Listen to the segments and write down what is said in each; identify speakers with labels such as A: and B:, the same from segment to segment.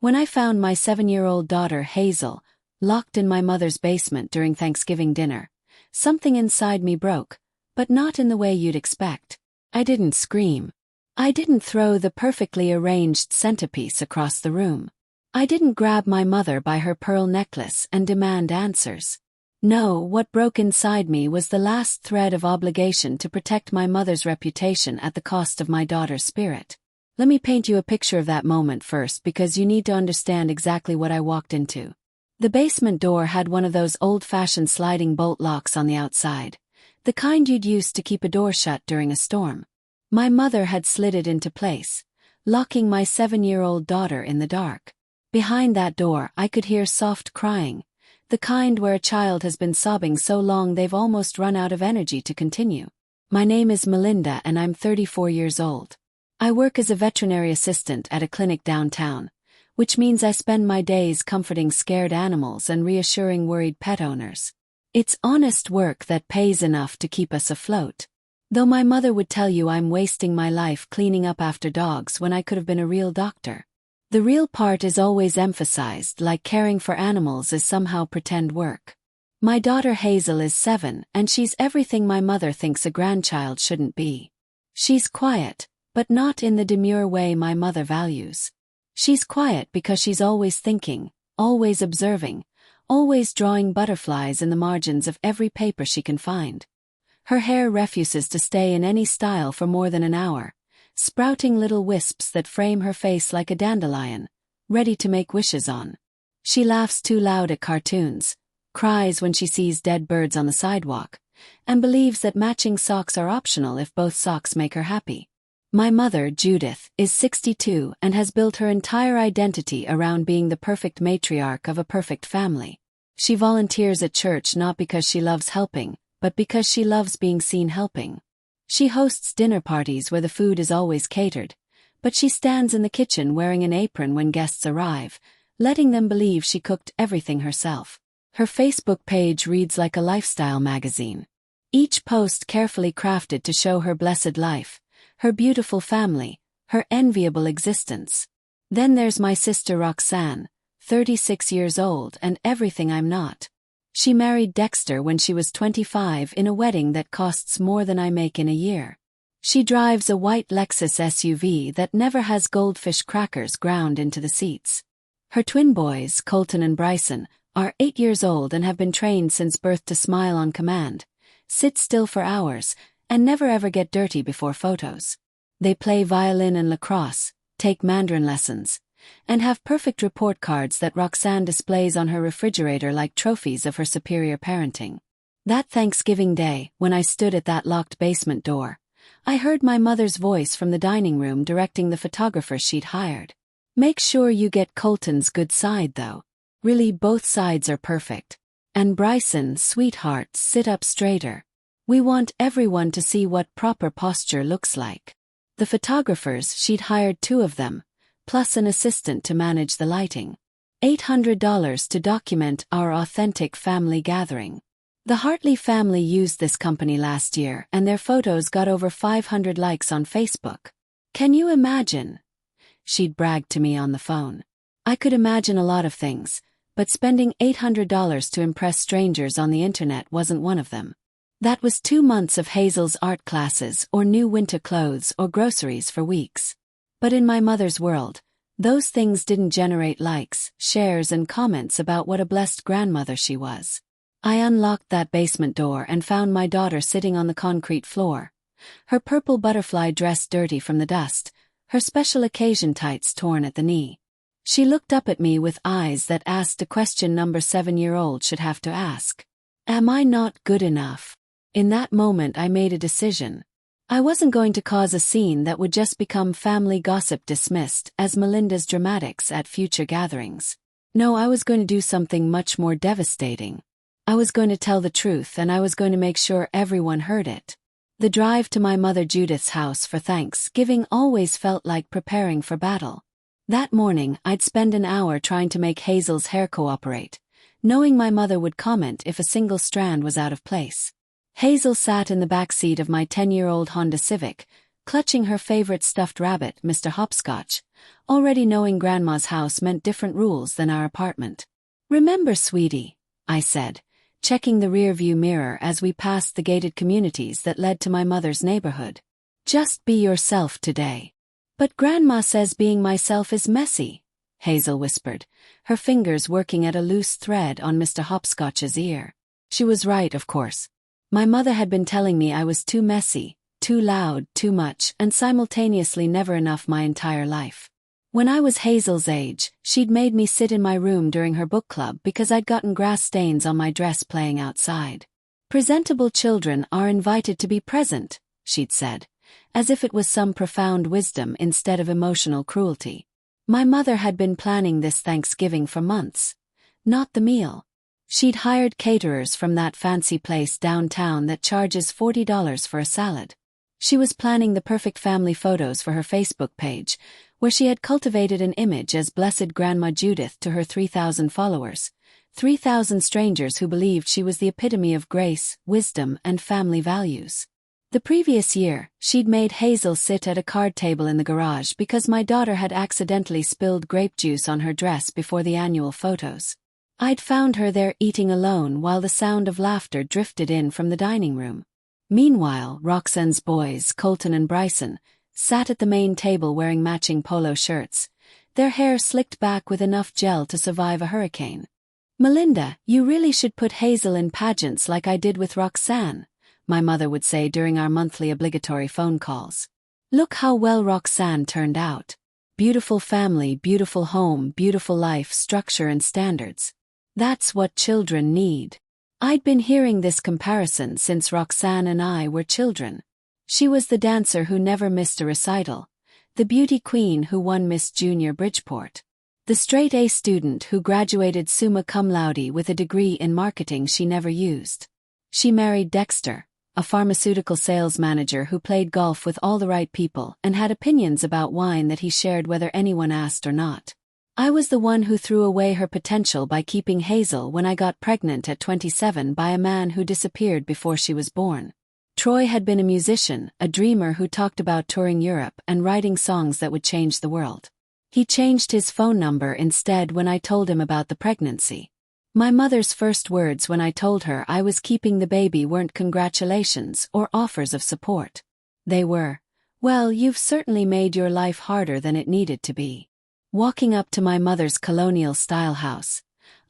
A: When I found my 7-year-old daughter, Hazel, locked in my mother's basement during Thanksgiving dinner, something inside me broke, but not in the way you'd expect. I didn't scream. I didn't throw the perfectly arranged centerpiece across the room. I didn't grab my mother by her pearl necklace and demand answers. No, what broke inside me was the last thread of obligation to protect my mother's reputation at the cost of my daughter's spirit. Let me paint you a picture of that moment first, because you need to understand exactly what I walked into. The basement door had one of those old-fashioned sliding bolt locks on the outside, the kind you'd use to keep a door shut during a storm. My mother had slid it into place, locking my 7-year-old daughter in the dark. Behind that door I could hear soft crying, the kind where a child has been sobbing so long they've almost run out of energy to continue. My name is Melinda and I'm 34 years old. I work as a veterinary assistant at a clinic downtown, which means I spend my days comforting scared animals and reassuring worried pet owners. It's honest work that pays enough to keep us afloat. Though my mother would tell you I'm wasting my life cleaning up after dogs when I could have been a real doctor. The real part is always emphasized, like caring for animals is somehow pretend work. My daughter Hazel is 7 and she's everything my mother thinks a grandchild shouldn't be. She's quiet, but not in the demure way my mother values. She's quiet because she's always thinking, always observing, always drawing butterflies in the margins of every paper she can find. Her hair refuses to stay in any style for more than an hour, sprouting little wisps that frame her face like a dandelion, ready to make wishes on. She laughs too loud at cartoons, cries when she sees dead birds on the sidewalk, and believes that matching socks are optional if both socks make her happy. My mother, Judith, is 62 and has built her entire identity around being the perfect matriarch of a perfect family. She volunteers at church not because she loves helping, but because she loves being seen helping. She hosts dinner parties where the food is always catered, but she stands in the kitchen wearing an apron when guests arrive, letting them believe she cooked everything herself. Her Facebook page reads like a lifestyle magazine. Each post carefully crafted to show her blessed life, her beautiful family, her enviable existence. Then there's my sister Roxanne, 36 years old and everything I'm not. She married Dexter when she was 25 in a wedding that costs more than I make in a year. She drives a white Lexus SUV that never has goldfish crackers ground into the seats. Her twin boys, Colton and Bryson, are 8 years old and have been trained since birth to smile on command, sit still for hours, and never ever get dirty before photos. They play violin and lacrosse, take Mandarin lessons, and have perfect report cards that Roxanne displays on her refrigerator like trophies of her superior parenting. That Thanksgiving Day, when I stood at that locked basement door, I heard my mother's voice from the dining room directing the photographer she'd hired. Make sure you get Colton's good side though. Really, both sides are perfect. And Bryson, sweetheart, sit up straighter. We want everyone to see what proper posture looks like. The photographers, she'd hired 2 of them, plus an assistant to manage the lighting. $800 to document our authentic family gathering. The Hartley family used this company last year and their photos got over 500 likes on Facebook. Can you imagine? She'd bragged to me on the phone. I could imagine a lot of things, but spending $800 to impress strangers on the internet wasn't one of them. That was 2 months of Hazel's art classes or new winter clothes or groceries for weeks. But in my mother's world, those things didn't generate likes, shares and comments about what a blessed grandmother she was. I unlocked that basement door and found my daughter sitting on the concrete floor, her purple butterfly dress dirty from the dust, her special occasion tights torn at the knee. She looked up at me with eyes that asked a question no 7-year-old should have to ask. Am I not good enough? In that moment I made a decision. I wasn't going to cause a scene that would just become family gossip dismissed as Melinda's dramatics at future gatherings. No, I was going to do something much more devastating. I was going to tell the truth and I was going to make sure everyone heard it. The drive to my mother Judith's house for Thanksgiving always felt like preparing for battle. That morning I'd spend an hour trying to make Hazel's hair cooperate, knowing my mother would comment if a single strand was out of place. Hazel sat in the back seat of my 10-year-old Honda Civic, clutching her favorite stuffed rabbit, Mr. Hopscotch, already knowing Grandma's house meant different rules than our apartment. "Remember, sweetie," I said, checking the rear-view mirror as we passed the gated communities that led to my mother's neighborhood. "Just be yourself today." "But Grandma says being myself is messy," Hazel whispered, her fingers working at a loose thread on Mr. Hopscotch's ear. She was right, of course. My mother had been telling me I was too messy, too loud, too much, and simultaneously never enough my entire life. When I was Hazel's age, she'd made me sit in my room during her book club because I'd gotten grass stains on my dress playing outside. "Presentable children are invited to be present," she'd said, as if it was some profound wisdom instead of emotional cruelty. My mother had been planning this Thanksgiving for months. Not the meal. She'd hired caterers from that fancy place downtown that charges $40 for a salad. She was planning the perfect family photos for her Facebook page, where she had cultivated an image as Blessed Grandma Judith to her 3,000 followers, 3,000 strangers who believed she was the epitome of grace, wisdom, and family values. The previous year, she'd made Hazel sit at a card table in the garage because my daughter had accidentally spilled grape juice on her dress before the annual photos. I'd found her there eating alone while the sound of laughter drifted in from the dining room. Meanwhile, Roxanne's boys, Colton and Bryson, sat at the main table wearing matching polo shirts, their hair slicked back with enough gel to survive a hurricane. "Melinda, you really should put Hazel in pageants like I did with Roxanne," my mother would say during our monthly obligatory phone calls. "Look how well Roxanne turned out. Beautiful family, beautiful home, beautiful life, structure and standards. That's what children need." I'd been hearing this comparison since Roxanne and I were children. She was the dancer who never missed a recital, the beauty queen who won Miss Junior Bridgeport, the straight-A student who graduated summa cum laude with a degree in marketing she never used. She married Dexter, a pharmaceutical sales manager who played golf with all the right people and had opinions about wine that he shared whether anyone asked or not. I was the one who threw away her potential by keeping Hazel when I got pregnant at 27 by a man who disappeared before she was born. Troy had been a musician, a dreamer who talked about touring Europe and writing songs that would change the world. He changed his phone number instead when I told him about the pregnancy. My mother's first words when I told her I was keeping the baby weren't congratulations or offers of support. They were, "Well, you've certainly made your life harder than it needed to be." Walking up to my mother's colonial-style house,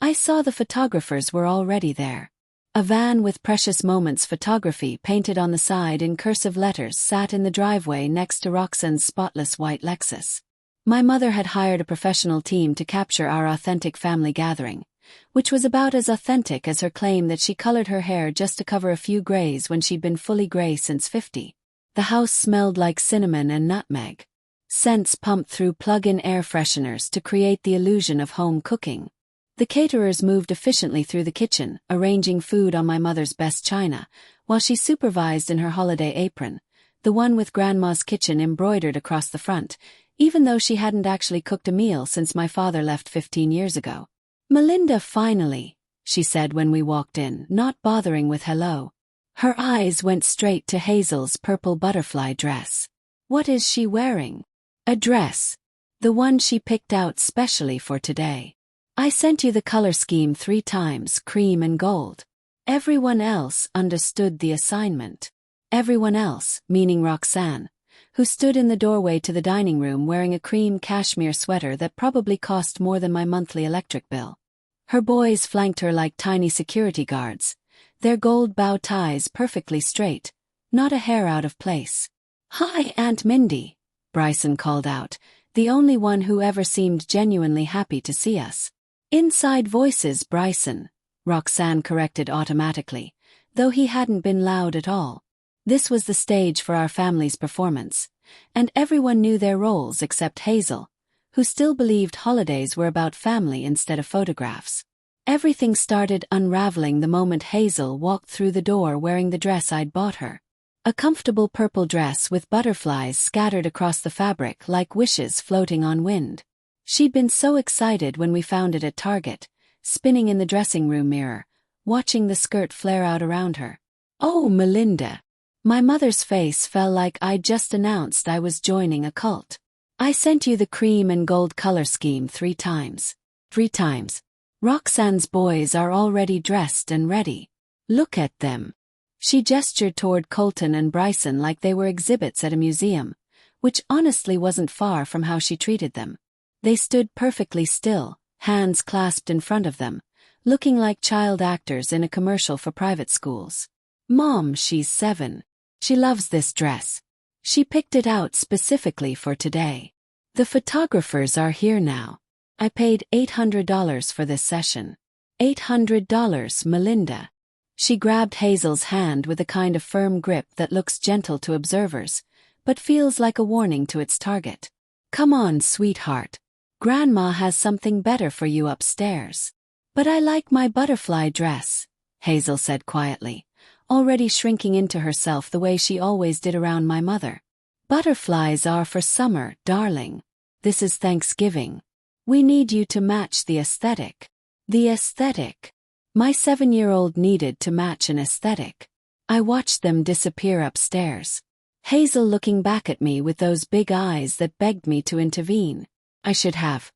A: I saw the photographers were already there. A van with Precious Moments photography painted on the side in cursive letters sat in the driveway next to Roxanne's spotless white Lexus. My mother had hired a professional team to capture our authentic family gathering, which was about as authentic as her claim that she colored her hair just to cover a few grays when she'd been fully gray since 50. The house smelled like cinnamon and nutmeg. Scents pumped through plug-in air fresheners to create the illusion of home cooking. The caterers moved efficiently through the kitchen, arranging food on my mother's best china, while she supervised in her holiday apron, the one with Grandma's kitchen embroidered across the front, even though she hadn't actually cooked a meal since my father left 15 years ago. "Melinda, finally," she said when we walked in, not bothering with hello. Her eyes went straight to Hazel's purple butterfly dress. "What is she wearing?" "A dress. The one she picked out specially for today. I sent you the color scheme 3 times, cream and gold." Everyone else understood the assignment. Everyone else, meaning Roxanne, who stood in the doorway to the dining room wearing a cream cashmere sweater that probably cost more than my monthly electric bill. Her boys flanked her like tiny security guards, their gold bow ties perfectly straight, not a hair out of place. "Hi, Aunt Mindy," Bryson called out, the only one who ever seemed genuinely happy to see us. "Inside voices, Bryson," Roxanne corrected automatically, though he hadn't been loud at all. This was the stage for our family's performance, and everyone knew their roles except Hazel, who still believed holidays were about family instead of photographs. Everything started unraveling the moment Hazel walked through the door wearing the dress I'd bought her. A comfortable purple dress with butterflies scattered across the fabric like wishes floating on wind. She'd been so excited when we found it at Target, spinning in the dressing room mirror, watching the skirt flare out around her. "Oh, Melinda," My mother's face fell like I'd just announced I was joining a cult. I sent you the cream and gold color scheme 3 times. 3 times. Roxanne's boys are already dressed and ready. Look at them. She gestured toward Colton and Bryson like they were exhibits at a museum, which honestly wasn't far from how she treated them. They stood perfectly still, hands clasped in front of them, looking like child actors in a commercial for private schools. Mom, she's 7. She loves this dress. She picked it out specifically for today. The photographers are here now. I paid $800 for this session. $800, Melinda. She grabbed Hazel's hand with a kind of firm grip that looks gentle to observers, but feels like a warning to its target. Come on, sweetheart. Grandma has something better for you upstairs. But I like my butterfly dress, Hazel said quietly, already shrinking into herself the way she always did around my mother. Butterflies are for summer, darling. This is Thanksgiving. We need you to match the aesthetic. The aesthetic. My 7-year-old needed to match an aesthetic. I watched them disappear upstairs. Hazel looking back at me with those big eyes that begged me to intervene. I should have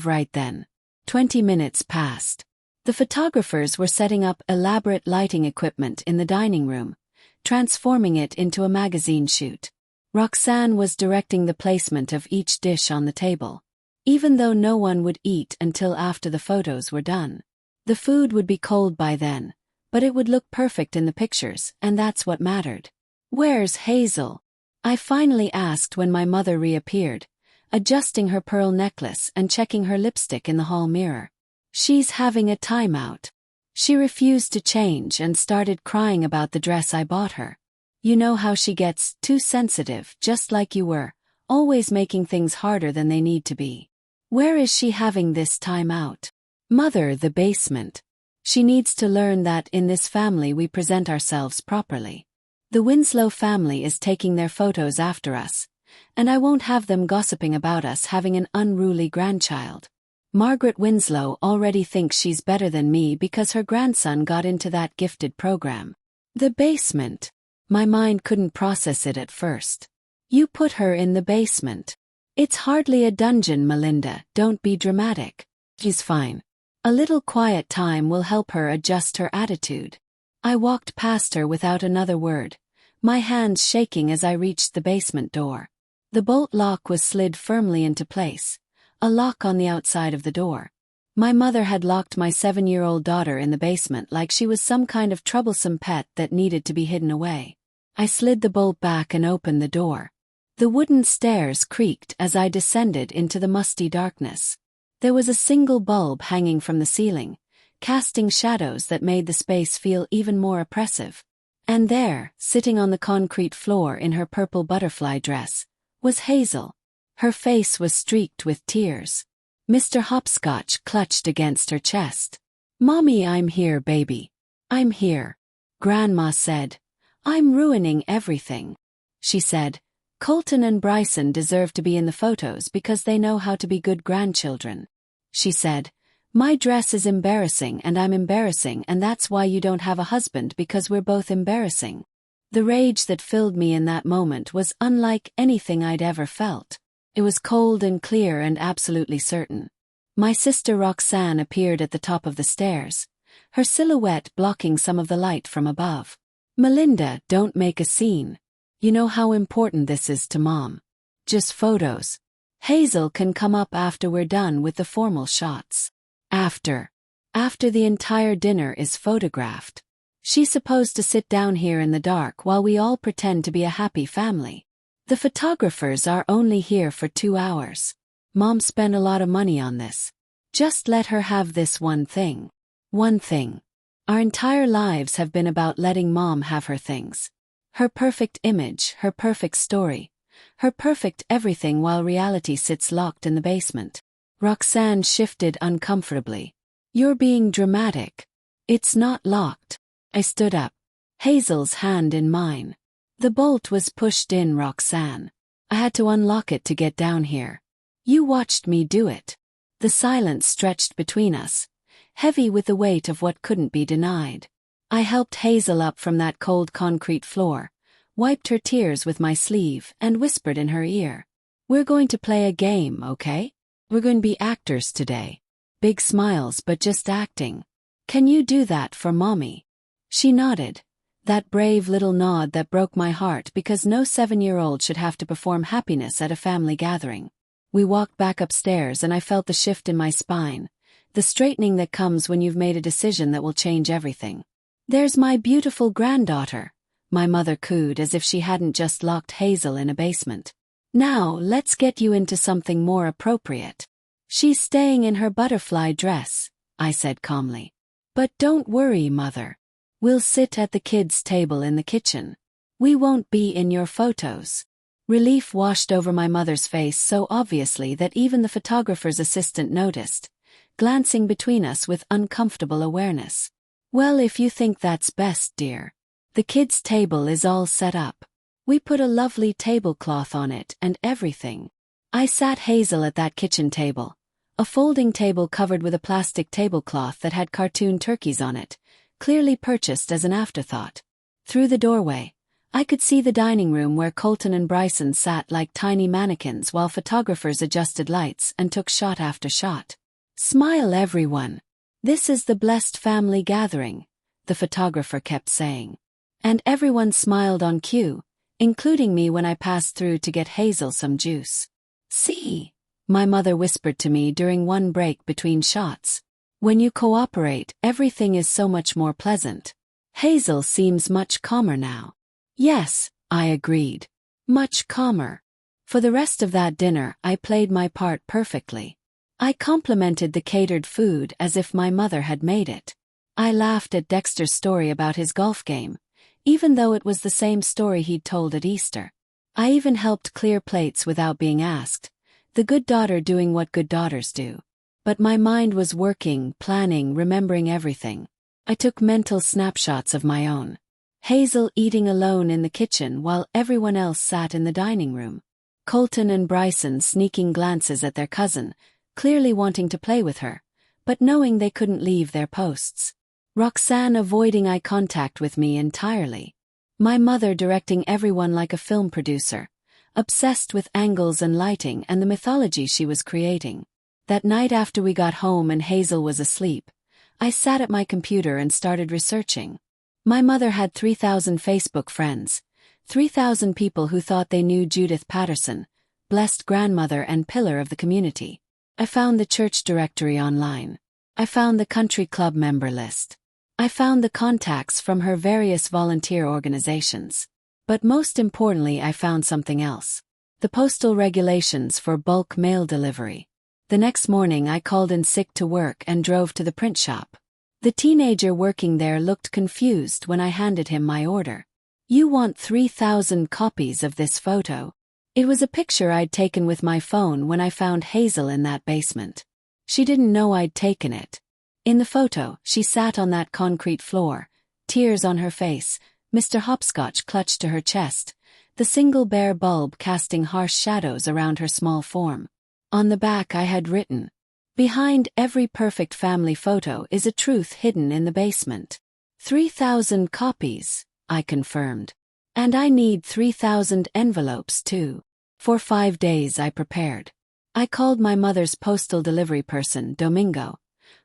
A: right then. 20 minutes passed. The photographers were setting up elaborate lighting equipment in the dining room, transforming it into a magazine shoot. Roxanne was directing the placement of each dish on the table. Even though no one would eat until after the photos were done. The food would be cold by then, but it would look perfect in the pictures, and that's what mattered. Where's Hazel? I finally asked when my mother reappeared, adjusting her pearl necklace and checking her lipstick in the hall mirror. She's having a timeout. She refused to change and started crying about the dress I bought her. You know how she gets too sensitive, just like you were, always making things harder than they need to be. Where is she having this timeout? Mother, the basement. She needs to learn that in this family we present ourselves properly. The Winslow family is taking their photos after us, and I won't have them gossiping about us having an unruly grandchild. Margaret Winslow already thinks she's better than me because her grandson got into that gifted program. The basement. My mind couldn't process it at first. You put her in the basement. It's hardly a dungeon, Melinda, don't be dramatic. She's fine. A little quiet time will help her adjust her attitude. I walked past her without another word, my hands shaking as I reached the basement door. The bolt lock was slid firmly into place, a lock on the outside of the door. My mother had locked my 7-year-old daughter in the basement like she was some kind of troublesome pet that needed to be hidden away. I slid the bolt back and opened the door. The wooden stairs creaked as I descended into the musty darkness. There was a single bulb hanging from the ceiling, casting shadows that made the space feel even more oppressive. And there, sitting on the concrete floor in her purple butterfly dress, was Hazel. Her face was streaked with tears. Mr. Hopscotch clutched against her chest. Mommy, I'm here, baby. I'm here. Grandma said. I'm ruining everything. She said, Colton and Bryson deserve to be in the photos because they know how to be good grandchildren. She said, my dress is embarrassing and I'm embarrassing and that's why you don't have a husband because we're both embarrassing. The rage that filled me in that moment was unlike anything I'd ever felt. It was cold and clear and absolutely certain. My sister Roxanne appeared at the top of the stairs, her silhouette blocking some of the light from above. Melinda, don't make a scene. You know how important this is to Mom. Just photos. Hazel can come up after we're done with the formal shots. After the entire dinner is photographed. She's supposed to sit down here in the dark while we all pretend to be a happy family. The photographers are only here for 2 hours. Mom spent a lot of money on this. Just let her have this one thing. One thing. Our entire lives have been about letting Mom have her things. Her perfect image, her perfect story, her perfect everything while reality sits locked in the basement. Roxanne shifted uncomfortably. You're being dramatic. It's not locked. I stood up, Hazel's hand in mine. The bolt was pushed in, Roxanne. I had to unlock it to get down here. You watched me do it. The silence stretched between us, heavy with the weight of what couldn't be denied. I helped Hazel up from that cold concrete floor, wiped her tears with my sleeve, and whispered in her ear. "We're going to play a game, okay? We're going to be actors today. Big smiles, but just acting. Can you do that for Mommy?" She nodded. That brave little nod that broke my heart, because no 7-year-old should have to perform happiness at a family gathering. We walked back upstairs and I felt the shift in my spine, the straightening that comes when you've made a decision that will change everything. "There's my beautiful granddaughter," my mother cooed as if she hadn't just locked Hazel in a basement. "Now let's get you into something more appropriate." "She's staying in her butterfly dress," I said calmly. "But don't worry, Mother. We'll sit at the kids' table in the kitchen. We won't be in your photos." Relief washed over my mother's face so obviously that even the photographer's assistant noticed, glancing between us with uncomfortable awareness. "Well, if you think that's best, dear. The kids' table is all set up. We put a lovely tablecloth on it and everything." I sat Hazel at that kitchen table, a folding table covered with a plastic tablecloth that had cartoon turkeys on it, clearly purchased as an afterthought. Through the doorway, I could see the dining room where Colton and Bryson sat like tiny mannequins while photographers adjusted lights and took shot after shot. "Smile, everyone. This is the blessed family gathering," the photographer kept saying. And everyone smiled on cue, including me when I passed through to get Hazel some juice. "See," my mother whispered to me during one break between shots. "When you cooperate, everything is so much more pleasant." Hazel seems much calmer now. "Yes," I agreed. "Much calmer." For the rest of that dinner, I played my part perfectly. I complimented the catered food as if my mother had made it. I laughed at Dexter's story about his golf game, even though it was the same story he'd told at Easter. I even helped clear plates without being asked, the good daughter doing what good daughters do. But my mind was working, planning, remembering everything. I took mental snapshots of my own. Hazel eating alone in the kitchen while everyone else sat in the dining room. Colton and Bryson sneaking glances at their cousin, clearly wanting to play with her, but knowing they couldn't leave their posts. Roxanne avoiding eye contact with me entirely. My mother directing everyone like a film producer, obsessed with angles and lighting and the mythology she was creating. That night after we got home and Hazel was asleep, I sat at my computer and started researching. My mother had 3,000 Facebook friends, 3,000 people who thought they knew Judith Patterson, blessed grandmother and pillar of the community. I found the church directory online. I found the country club member list. I found the contacts from her various volunteer organizations. But most importantly, I found something else. The postal regulations for bulk mail delivery. The next morning I called in sick to work and drove to the print shop. The teenager working there looked confused when I handed him my order. "You want 3,000 copies of this photo?" It was a picture I'd taken with my phone when I found Hazel in that basement. She didn't know I'd taken it. In the photo, she sat on that concrete floor, tears on her face, Mr. Hopscotch clutched to her chest, the single bare bulb casting harsh shadows around her small form. On the back I had written, "Behind every perfect family photo is a truth hidden in the basement." 3,000 copies, I confirmed. "And I need 3,000 envelopes too." For 5 days I prepared. I called my mother's postal delivery person, Domingo,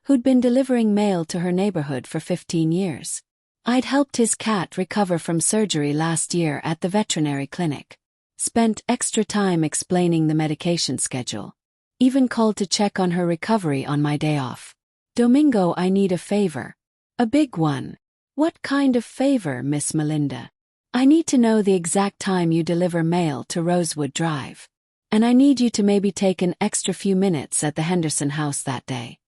A: who'd been delivering mail to her neighborhood for 15 years. I'd helped his cat recover from surgery last year at the veterinary clinic. Spent extra time explaining the medication schedule. Even called to check on her recovery on my day off. "Domingo, I need a favor. A big one." "What kind of favor, Miss Melinda?" "I need to know the exact time you deliver mail to Rosewood Drive. And I need you to maybe take an extra few minutes at the Henderson house that day.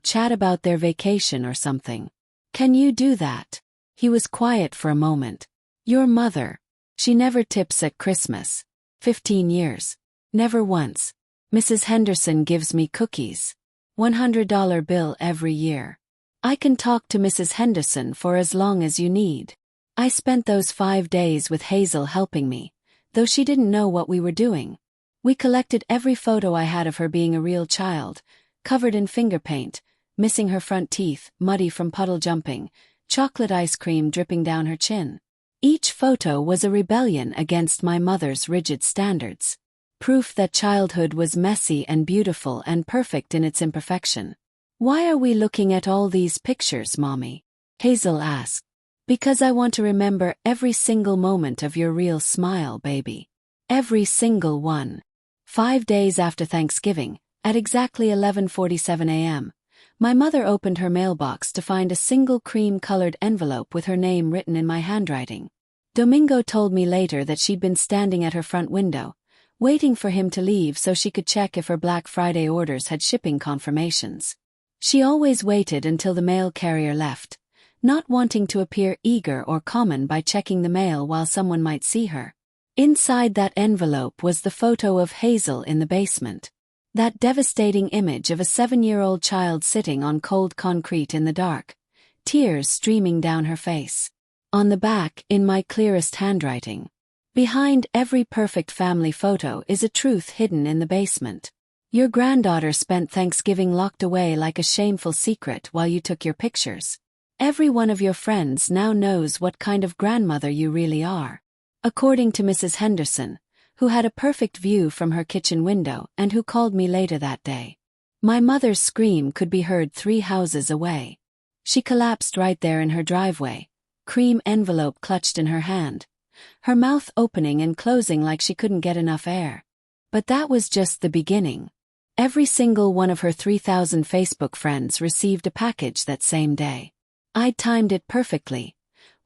A: Chat about their vacation or something. Can you do that?" He was quiet for a moment. "Your mother. She never tips at Christmas. 15 years. Never once. Mrs. Henderson gives me cookies. $100 bill every year. I can talk to Mrs. Henderson for as long as you need." I spent those 5 days with Hazel helping me, though she didn't know what we were doing. We collected every photo I had of her being a real child, covered in finger paint, missing her front teeth, muddy from puddle jumping, chocolate ice cream dripping down her chin. Each photo was a rebellion against my mother's rigid standards. Proof that childhood was messy and beautiful and perfect in its imperfection. "Why are we looking at all these pictures, Mommy?" Hazel asked. "Because I want to remember every single moment of your real smile, baby. Every single one." 5 days after Thanksgiving, at exactly 11:47 a.m., my mother opened her mailbox to find a single cream-colored envelope with her name written in my handwriting. Domingo told me later that she'd been standing at her front window, waiting for him to leave so she could check if her Black Friday orders had shipping confirmations. She always waited until the mail carrier left, not wanting to appear eager or common by checking the mail while someone might see her. Inside that envelope was the photo of Hazel in the basement. That devastating image of a 7-year-old child sitting on cold concrete in the dark, tears streaming down her face. On the back, in my clearest handwriting, "Behind every perfect family photo is a truth hidden in the basement. Your granddaughter spent Thanksgiving locked away like a shameful secret while you took your pictures. Every one of your friends now knows what kind of grandmother you really are." According to Mrs. Henderson, who had a perfect view from her kitchen window and who called me later that day. My mother's scream could be heard 3 houses away. She collapsed right there in her driveway, cream envelope clutched in her hand, her mouth opening and closing like she couldn't get enough air. But that was just the beginning. Every single one of her 3,000 Facebook friends received a package that same day. I'd timed it perfectly,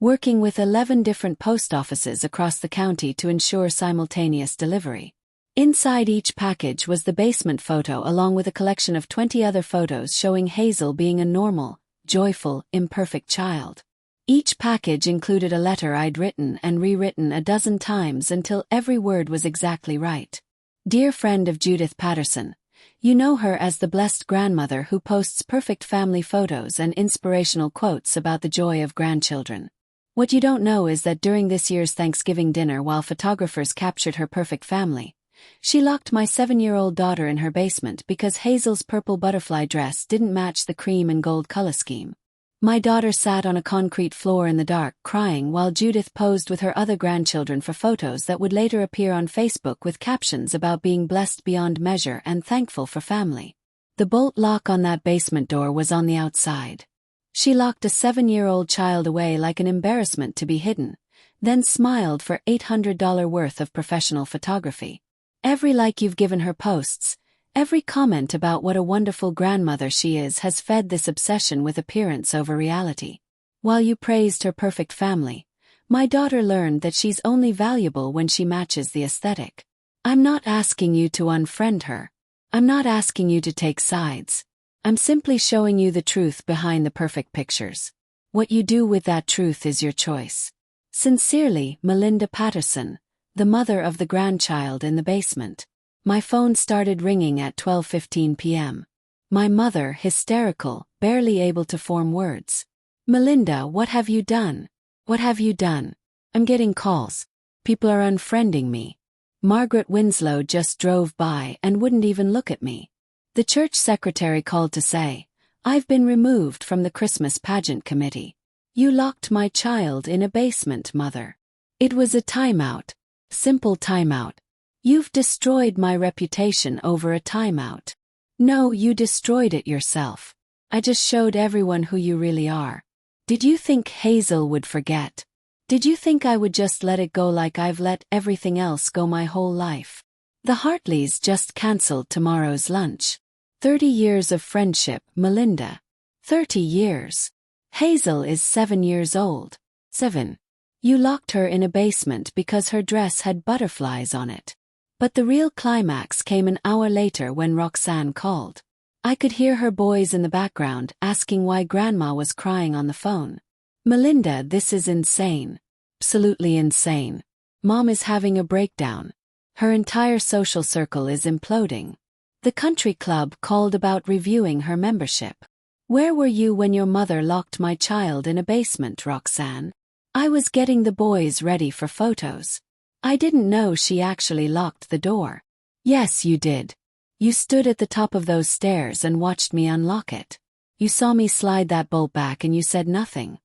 A: working with 11 different post offices across the county to ensure simultaneous delivery. Inside each package was the basement photo along with a collection of 20 other photos showing Hazel being a normal, joyful, imperfect child. Each package included a letter I'd written and rewritten a dozen times until every word was exactly right. "Dear friend of Judith Patterson, you know her as the blessed grandmother who posts perfect family photos and inspirational quotes about the joy of grandchildren. What you don't know is that during this year's Thanksgiving dinner while photographers captured her perfect family, she locked my 7-year-old daughter in her basement because Hazel's purple butterfly dress didn't match the cream and gold color scheme. My daughter sat on a concrete floor in the dark crying while Judith posed with her other grandchildren for photos that would later appear on Facebook with captions about being blessed beyond measure and thankful for family. The bolt lock on that basement door was on the outside. She locked a 7-year-old child away like an embarrassment to be hidden, then smiled for $800 worth of professional photography. Every like you've given her posts, every comment about what a wonderful grandmother she is has fed this obsession with appearance over reality. While you praised her perfect family, my daughter learned that she's only valuable when she matches the aesthetic. I'm not asking you to unfriend her. I'm not asking you to take sides. I'm simply showing you the truth behind the perfect pictures. What you do with that truth is your choice. Sincerely, Melinda Patterson, the mother of the grandchild in the basement. My phone started ringing at 12:15 p.m. My mother, hysterical, barely able to form words. "Melinda, what have you done? What have you done? I'm getting calls. People are unfriending me. Margaret Winslow just drove by and wouldn't even look at me. The church secretary called to say, I've been removed from the Christmas pageant committee. You locked my child in a basement, Mother. It was a timeout. Simple timeout. You've destroyed my reputation over a timeout. No, you destroyed it yourself. I just showed everyone who you really are. Did you think Hazel would forget? Did you think I would just let it go like I've let everything else go my whole life? The Hartleys just cancelled tomorrow's lunch. 30 years of friendship, Melinda. 30 years. Hazel is 7 years old. 7. You locked her in a basement because her dress had butterflies on it. But the real climax came an hour later when Roxanne called. I could hear her boys in the background asking why Grandma was crying on the phone. Melinda, this is insane. Absolutely insane. Mom is having a breakdown. Her entire social circle is imploding. The country club called about reviewing her membership. Where were you when your mother locked my child in a basement, Roxanne? I was getting the boys ready for photos. I didn't know she actually locked the door. Yes, you did. You stood at the top of those stairs and watched me unlock it. You saw me slide that bolt back and you said nothing.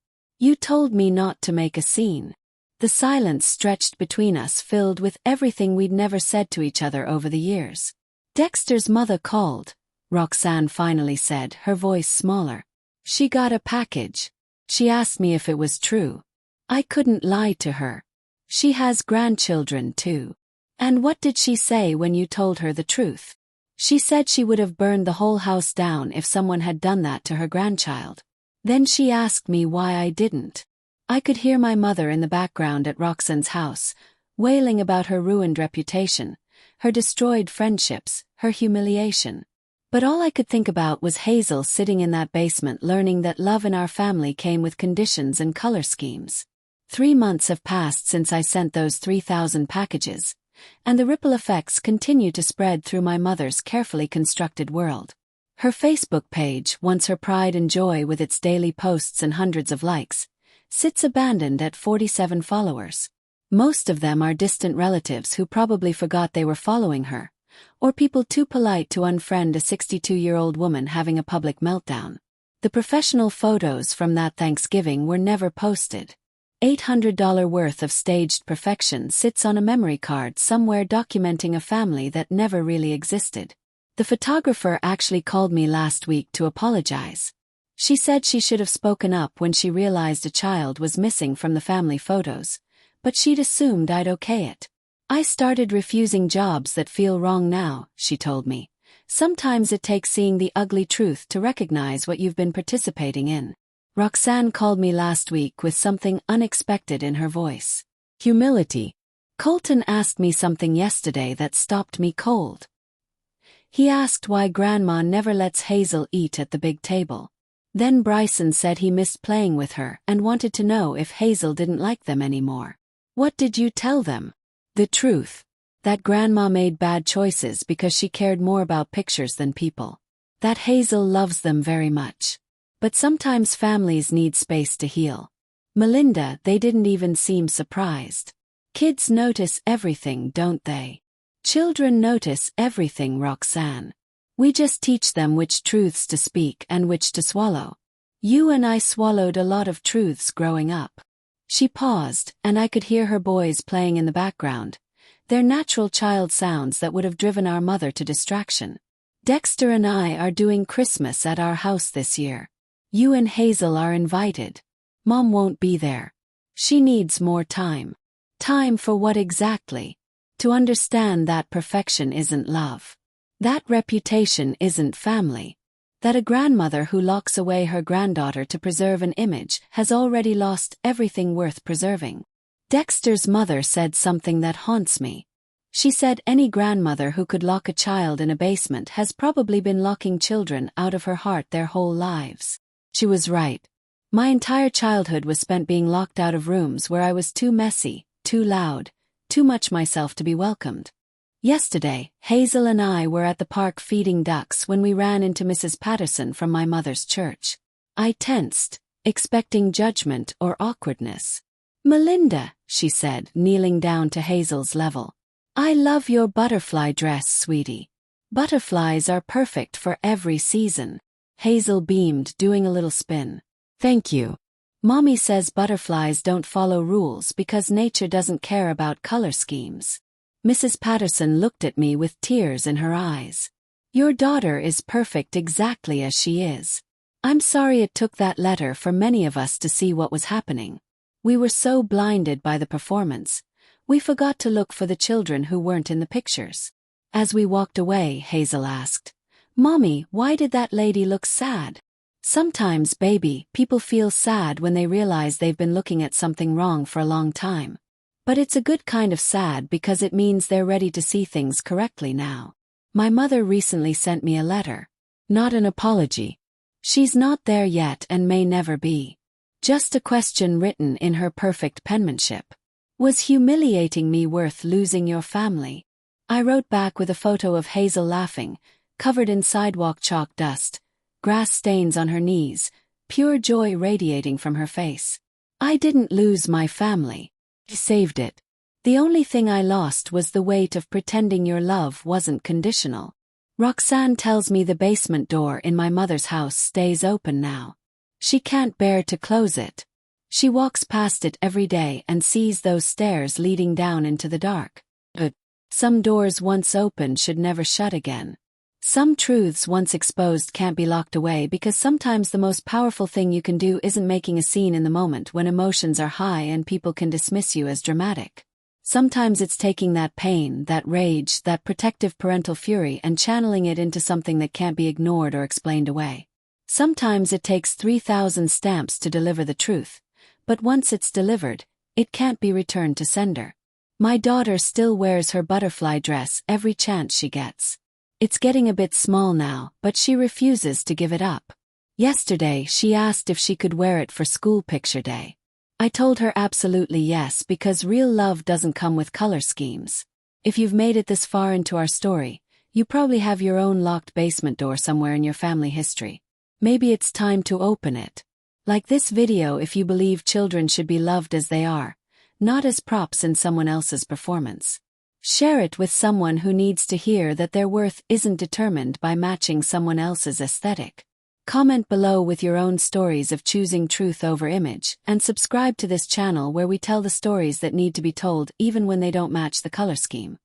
A: You told me not to make a scene. The silence stretched between us filled with everything we'd never said to each other over the years. Dexter's mother called, Roxanne finally said, her voice smaller. She got a package. She asked me if it was true. I couldn't lie to her. She has grandchildren too. And what did she say when you told her the truth? She said she would have burned the whole house down if someone had done that to her grandchild. Then she asked me why I didn't. I could hear my mother in the background at Roxanne's house, wailing about her ruined reputation, her destroyed friendships, her humiliation. But all I could think about was Hazel sitting in that basement learning that love in our family came with conditions and color schemes. 3 months have passed since I sent those 3,000 packages, and the ripple effects continue to spread through my mother's carefully constructed world. Her Facebook page, once her pride and joy with its daily posts and hundreds of likes, sits abandoned at 47 followers. Most of them are distant relatives who probably forgot they were following her, or people too polite to unfriend a 62-year-old woman having a public meltdown. The professional photos from that Thanksgiving were never posted. $800 worth of staged perfection sits on a memory card somewhere documenting a family that never really existed. The photographer actually called me last week to apologize. She said she should have spoken up when she realized a child was missing from the family photos, but she'd assumed I'd okay it. I started refusing jobs that feel wrong now, she told me. Sometimes it takes seeing the ugly truth to recognize what you've been participating in. Roxanne called me last week with something unexpected in her voice. Humility. Colton asked me something yesterday that stopped me cold. He asked why Grandma never lets Hazel eat at the big table. Then Bryson said he missed playing with her and wanted to know if Hazel didn't like them anymore. What did you tell them? The truth. That Grandma made bad choices because she cared more about pictures than people. That Hazel loves them very much. But sometimes families need space to heal. Melinda, they didn't even seem surprised. Kids notice everything, don't they? Children notice everything, Roxanne. We just teach them which truths to speak and which to swallow. You and I swallowed a lot of truths growing up. She paused, and I could hear her boys playing in the background, their natural child sounds that would have driven our mother to distraction. Dexter and I are doing Christmas at our house this year. You and Hazel are invited. Mom won't be there. She needs more time. Time for what exactly? To understand that perfection isn't love. That reputation isn't family. That a grandmother who locks away her granddaughter to preserve an image has already lost everything worth preserving. Dexter's mother said something that haunts me. She said any grandmother who could lock a child in a basement has probably been locking children out of her heart their whole lives. She was right. My entire childhood was spent being locked out of rooms where I was too messy, too loud, too much myself to be welcomed. Yesterday, Hazel and I were at the park feeding ducks when we ran into Mrs. Patterson from my mother's church. I tensed, expecting judgment or awkwardness. Melinda, she said, kneeling down to Hazel's level. I love your butterfly dress, sweetie. Butterflies are perfect for every season. Hazel beamed, doing a little spin. Thank you. Mommy says butterflies don't follow rules because nature doesn't care about color schemes. Mrs. Patterson looked at me with tears in her eyes. Your daughter is perfect exactly as she is. I'm sorry it took that letter for many of us to see what was happening. We were so blinded by the performance, we forgot to look for the children who weren't in the pictures. As we walked away, Hazel asked, Mommy, why did that lady look sad? Sometimes, baby, people feel sad when they realize they've been looking at something wrong for a long time. But it's a good kind of sad because it means they're ready to see things correctly now. My mother recently sent me a letter. Not an apology. She's not there yet and may never be. Just a question written in her perfect penmanship. Was humiliating me worth losing your family? I wrote back with a photo of Hazel laughing, covered in sidewalk chalk dust, grass stains on her knees, pure joy radiating from her face. I didn't lose my family. I saved it. The only thing I lost was the weight of pretending your love wasn't conditional. Roxanne tells me the basement door in my mother's house stays open now. She can't bear to close it. She walks past it every day and sees those stairs leading down into the dark. But some doors once opened should never shut again. Some truths once exposed can't be locked away, because sometimes the most powerful thing you can do isn't making a scene in the moment when emotions are high and people can dismiss you as dramatic. Sometimes it's taking that pain, that rage, that protective parental fury and channeling it into something that can't be ignored or explained away. Sometimes it takes 3,000 stamps to deliver the truth, but once it's delivered, it can't be returned to sender. My daughter still wears her butterfly dress every chance she gets. It's getting a bit small now, but she refuses to give it up. Yesterday she asked if she could wear it for school picture day. I told her absolutely yes, because real love doesn't come with color schemes. If you've made it this far into our story, you probably have your own locked basement door somewhere in your family history. Maybe it's time to open it. Like this video if you believe children should be loved as they are, not as props in someone else's performance. Share it with someone who needs to hear that their worth isn't determined by matching someone else's aesthetic. Comment below with your own stories of choosing truth over image, and subscribe to this channel where we tell the stories that need to be told even when they don't match the color scheme.